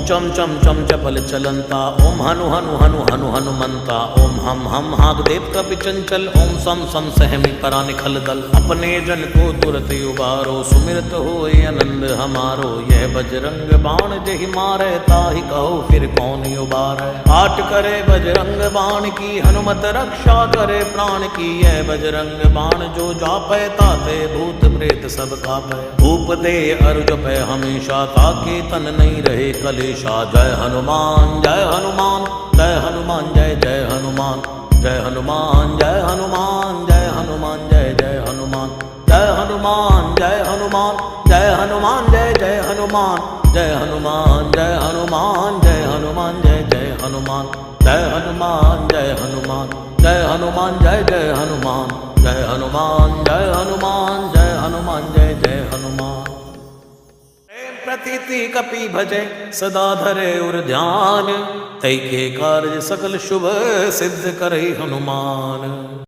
चम चम चम चपल चलंता, ओम हनु हनु हनु हनु हनुमंता, ओम हम हागदेव कपि चंचल, ओम सम सम सहमी परा निखल दल। अपने जन को तुरत उबारो, सुमिरत होए आनंद हमारो। यह बजरंग बाण जहि मारे, ताहि कहो फिर कौन उबारे। पाठ करे बजरंग बाण की, हनुमत रक्षा करे प्राण की। यह बजरंग बाण जो जापै, ताते भूत प्रेत सब कापै। धूप दे अरु जपै हमेशा, ताके तन नहीं रहे कलेशा। जय हनुमान जय हनुमान जय हनुमान जय जय हनुमान। जय हनुमान जय हनुमान जय हनुमान जय जय हनुमान। जय हनुमान जय हनुमान जय हनुमान जय जय हनुमान। जय हनुमान जय हनुमान जय हनुमान जय जय हनुमान। जय हनुमान जय हनुमान जय हनुमान जय जय हनुमान। जय हनुमान जय हनुमान जय हनुमान जय जय हनुमान। प्रतीति कपि भजे सदा धरे उर ध्यान, तै के कार्य सकल शुभ सिद्ध करे हनुमान।